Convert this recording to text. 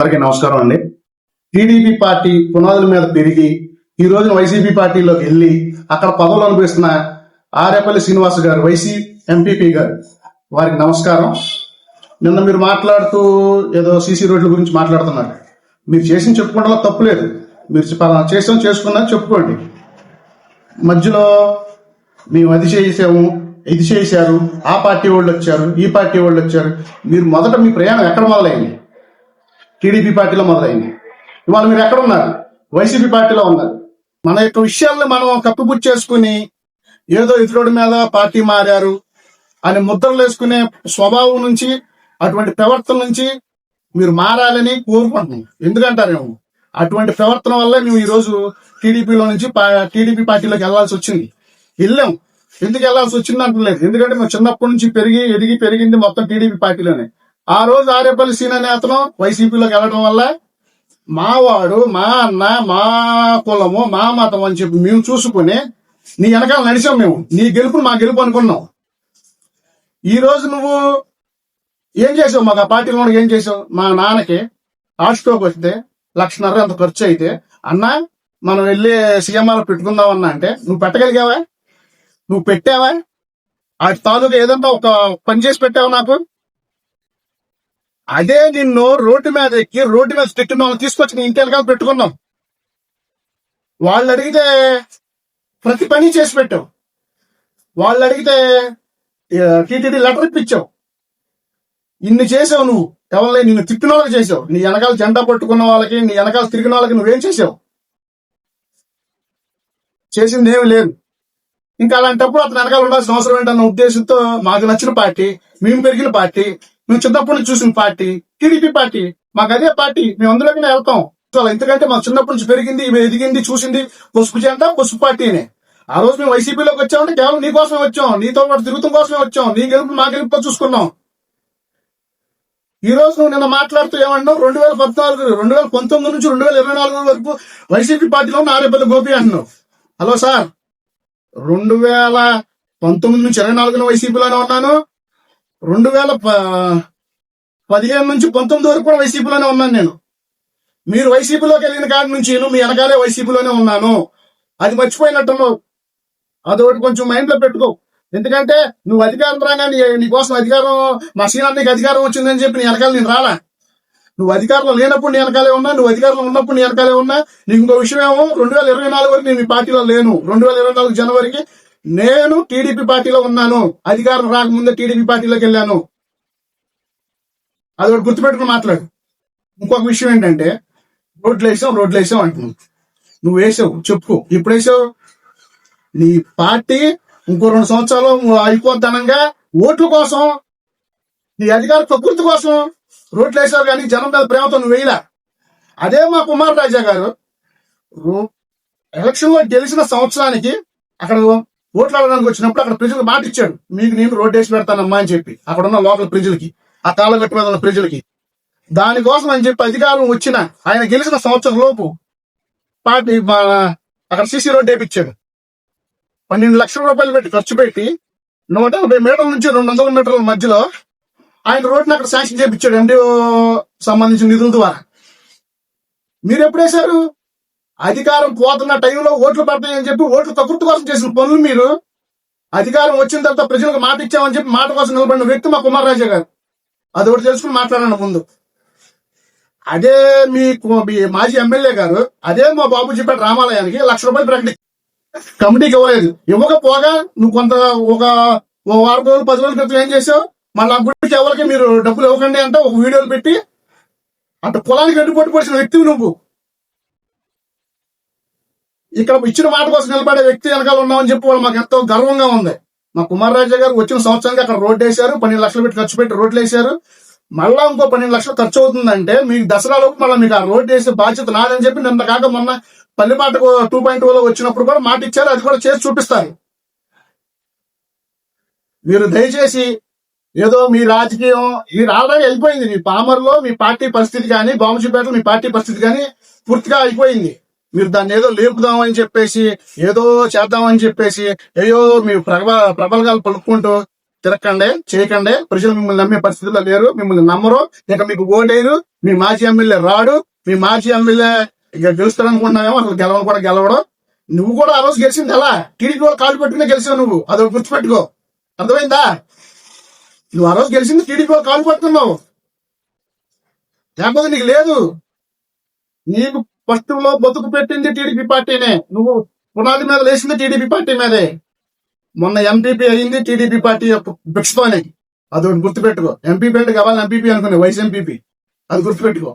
అందరికీ నమస్కారం అండి. టీడీపీ పార్టీ పునాదుల మీద పెరిగి ఈ రోజున వైసీపీ పార్టీలోకి వెళ్ళి అక్కడ పదవులు అనిపిస్తున్న ఆరేపల్లి శ్రీనివాస్ గారు, వైసీ ఎంపీపీ గారు, వారికి నమస్కారం. నిన్న మీరు మాట్లాడుతూ ఏదో సీసీ రోడ్ల గురించి మాట్లాడుతున్నారు. మీరు చేసిన చెప్పుకోవడంలో తప్పు లేదు. మీరు చేసుకున్నది చెప్పుకోండి. మధ్యలో మేము అది చేసాము, ఇది చేశారు, ఆ పార్టీ వాళ్ళు వచ్చారు, ఈ పార్టీ వాళ్ళు వచ్చారు. మీరు మొదట మీ ప్రయాణం ఎక్కడ మొదలైంది? టీడీపీ పార్టీలో మొదలైంది. ఇవాళ మీరు ఎక్కడ ఉన్నారు? వైసీపీ పార్టీలో ఉన్నారు. మన యొక్క విషయాలను మనం కప్పిపుచ్చి చేసుకుని ఏదో ఇతరుడి మీద పార్టీ మారారు అని ముద్రలు వేసుకునే స్వభావం నుంచి, అటువంటి ప్రవర్తన నుంచి మీరు మారాలని కోరుకుంటున్నాం. ఎందుకంటారేమో అటువంటి ప్రవర్తన వల్ల మేము ఈ రోజు టీడీపీలో నుంచి టీడీపీ పార్టీలోకి వెళ్లాల్సి వచ్చింది. వెళ్ళాం. ఎందుకు వెళ్లాల్సి వచ్చింది అంటలేదు. ఎందుకంటే మేము చిన్నప్పటి నుంచి పెరిగింది మొత్తం టీడీపీ పార్టీలోనే. ఆ రోజు ఆరేపల్లి సీన నేతను వైసీపీలోకి వెళ్ళడం వల్ల మావాడు, మా అన్న, మా కులము, మా మతం అని చెప్పి మేము చూసుకుని నీ వెనకాల నడిచాం. మేము నీ గెలుపు మా గెలుపు అనుకున్నాం. ఈ రోజు నువ్వు ఏం చేసావు? మాకు ఆ పార్టీలో ఏం చేసావు? మా నాన్నకి హార్ట్ స్ట్రోక్ వస్తే 1,50,000 అంత ఖర్చు అయితే, అన్న మనం వెళ్ళి సీఎంఆర్ పెట్టుకుందాం అన్నా అంటే నువ్వు పెట్టగలిగావా? నువ్వు పెట్టావా? ఆ తాలూకా ఏదంటే ఒక పని చేసి పెట్టావా నాకు? అదే నిన్ను రోడ్డు మీద ఎక్కి రోడ్డు మీద పెట్టిన వాళ్ళని తీసుకొచ్చి నీ ఇంటి వెనకాల పెట్టుకున్నాం. వాళ్ళు అడిగితే ప్రతి పని చేసి పెట్టావు. వాళ్ళు అడిగితే టీటీడీ లెటర్ ఇప్పించావు. ఇన్ని చేసావు నువ్వు. ఎవరిని నిన్ను తిప్పిన వాళ్ళకి చేసావు. నీ వెనకాల జెండా పట్టుకున్న వాళ్ళకి, నీ వెనకాల తిరిగిన వాళ్ళకి నువ్వేం చేసావు? చేసింది ఏమి లేదు. ఇంకా అలాంటప్పుడు అతను వెనకాల ఉండాల్సిన అవసరం ఏంటన్న ఉద్దేశంతో మాకు నచ్చిన పార్టీ, మేము పెరిగిన పార్టీ, మేము చిన్నప్పటి నుంచి చూసిన పార్టీ టీడీపీ పార్టీ. మాకు అదే పార్టీ. మేము అందులోకి వెళ్తాం. ఎందుకంటే మాకు చిన్నప్పటి నుంచి పెరిగింది, ఎదిగింది, చూసింది పసుపు జెండా, పసుపు పార్టీనే. ఆ రోజు మేము వైసీపీలోకి వచ్చామంటే కేవలం నీ కోసమే వచ్చాం. నీతో పాటు తిరుగుతాం కోసమే వచ్చాం. నీ గెలుపు మా గెలుపుతో చూసుకున్నాం. ఈ రోజు నువ్వు నిన్న మాట్లాడుతూ ఏమన్నావు? 2019 నుంచి 2024 వరకు వైసీపీ పార్టీలో ఉన్న ఆరేపల్లి గోపి అంటున్నావు. హలో సార్, 2019 నుంచి 24 వైసీపీలోనే ఉన్నాను. 2015 నుంచి 19 వరకు కూడా వైసీపీలోనే ఉన్నాను నేను. మీరు వైసీపీలోకి వెళ్ళిన కాడి నుంచి మీ వెనకాలే వైసీపీలోనే ఉన్నాను. అది మర్చిపోయినట్టున్నావు. అదొకటి కొంచెం మైండ్ లో పెట్టుకో. ఎందుకంటే నువ్వు అధికారం రాగానే నీకోసం అధికారం, మా సీనానికి అధికారం వచ్చిందని చెప్పి నీ వెనకాల నేను రాలా. నువ్వు అధికారంలో లేనప్పుడు నీ వెనకాలే ఉన్నా, నువ్వు అధికారంలో ఉన్నప్పుడు నీ వెనకాలే ఉన్నా. నీకు ఇంకో విషయం ఏమో, 2024 వరకు నేను మీ పార్టీలో లేను. 2024 జనవరికి నేను టీడీపీ పార్టీలో ఉన్నాను. అధికారం రాకముందే టీడీపీ పార్టీలోకి వెళ్ళాను. అదొకటి గుర్తుపెట్టుకుని మాట్లాడు. ఇంకొక విషయం ఏంటంటే, రోడ్లు వేసావు అంటున్నావు. నువ్వు వేసావు, చెప్పు. ఇప్పుడు వేసావు. నీ పార్టీ ఇంకో 2 సంవత్సరాలు అయిపోద్దనంగా ఓట్ల కోసం, నీ అధికార ప్రకృతి కోసం రోడ్లు వేసావు. కానీ జనం మీద ప్రేమతో నువ్వు వేయలా. అదే మా కుమార్ రాజా గారు ఎలక్షన్ లో గెలిచిన సంవత్సరానికి అక్కడ ఓట్లు అడగడానికి వచ్చినప్పుడు అక్కడ ప్రజలకు మాట ఇచ్చాడు, మీకు నేను రోడ్డు వేసి పెడతానమ్మా అని చెప్పి. అక్కడ ఉన్న లోకల్ ప్రజలకి, ఆ తాళగట్టు మీద ఉన్న ప్రజలకి. దానికోసం అని చెప్పి అధికారం వచ్చిన ఆయన గెలిచిన సంవత్సరం లోపు పార్టీ అక్కడ సీసీ రోడ్డు వేయించాడు. 12 లక్షల రూపాయలు పెట్టి ఖర్చు పెట్టి 150 మీటర్ల నుంచి 200 మీటర్ల మధ్యలో ఆయన రోడ్డుని అక్కడ శాంక్షన్ చేయించాడు ఎండిఓ సంబంధించిన నిధుల ద్వారా. మీరు ఎప్పుడు వేశారు? అధికారం పోతున్న టైంలో ఓట్లు పడతాయని చెప్పి ఓట్లు కకృతి కోసం చేసిన పనులు మీరు. అధికారం వచ్చిన తర్వాత ప్రజలకు మాట ఇచ్చామని చెప్పి మాట కోసం నిలబడిన వ్యక్తి మా కుమార్ రాజా గారు. అది ఒకటి తెలుసుకుని మాట్లాడండి ముందు. అదే మీ మాజీ ఎమ్మెల్యే గారు, అదే మా బాబుజీపేట రామాలయానికి 1,00,000 రూపాయలు ప్రకటి కమిటీకి ఇవ్వలేదు. ఇవ్వకపోగా నువ్వు కొంత ఒక వారం రోజులు 10 రోజుల క్రితం ఏం చేసావు? మళ్ళీ ఆ గుడికి ఎవరికి మీరు డబ్బులు ఇవ్వకండి అంటే ఒక వీడియోలు పెట్టి అంత పొలానికి అడ్డుపట్టు పడిచిన వ్యక్తివి నువ్వు. ఇక్కడ ఇచ్చిన మాట కోసం నిలబడే వ్యక్తి వెనకాల ఉన్నామని చెప్పి వాళ్ళు మాకు ఎంతో గర్వంగా ఉంది. మా కుమార్ రాజా గారు వచ్చిన సంవత్సరానికి అక్కడ రోడ్డు వేశారు. 12 లక్షలు పెట్టి ఖర్చు పెట్టి రోడ్లు వేశారు. మళ్ళా ఇంకో 12 లక్షలు ఖర్చు అవుతుందంటే మీకు దసరాలోపు మళ్ళీ మీకు ఆ రోడ్డు వేసే బాధ్యత నాదని చెప్పి నిన్న కాక మొన్న పల్లిపాటకు 2.0 వచ్చినప్పుడు కూడా మాట ఇచ్చారు. అది కూడా చేసి చూపిస్తారు. మీరు దయచేసి ఏదో మీ రాజకీయం మీరు ఆల్రెడీ అయిపోయింది. మీ పామర్లో మీ పార్టీ పరిస్థితి కానీ, బాముజీపేటలో మీ పార్టీ పరిస్థితి కానీ పూర్తిగా అయిపోయింది. మీరు దాన్ని ఏదో లేపుదామని చెప్పేసి, ఏదో చేద్దామని చెప్పేసి, ఏదో మీ ప్రబలగాలు పలుక్కుంటూ తిరగకండి, చేయకండి. ప్రజలు మిమ్మల్ని నమ్మే పరిస్థితుల్లో లేరు, మిమ్మల్ని నమ్మరు. ఇక మీకు ఓటేరు. మీ మాజీ ఎమ్మెల్యే రాడు. మీ మాజీ ఎమ్మెల్యే ఇక గెలుస్తాడనుకుంటున్నావేమో, అసలు గెలవను కూడా గెలవడు. నువ్వు కూడా ఆ రోజు గెలిచింది ఎలా? టీడీపీ వాళ్ళు కాలు పెట్టుకునే గెలిచావు నువ్వు. అది గుర్తుపెట్టుకో. అర్థమైందా? నువ్వు ఆ రోజు గెలిచింది టీడీపీ వాళ్ళు కాలు పట్టుకున్నావు, లేకపోతే నీకు లేదు. నీకు ఫస్ట్ లో బతుకు పెట్టింది టీడీపీ పార్టీనే. నువ్వు పునాది మీద లేచింది టీడీపీ పార్టీ మీదే. మొన్న ఎంపీపీ అయింది టీడీపీ పార్టీ యొక్క భిక్షతోనే. అది ఒకటి గుర్తుపెట్టుకో. ఎంపీపీ అంటే కావాలి ఎంపీపీ అనుకునే, వైస్ ఎంపీపీ. అది గుర్తుపెట్టుకో.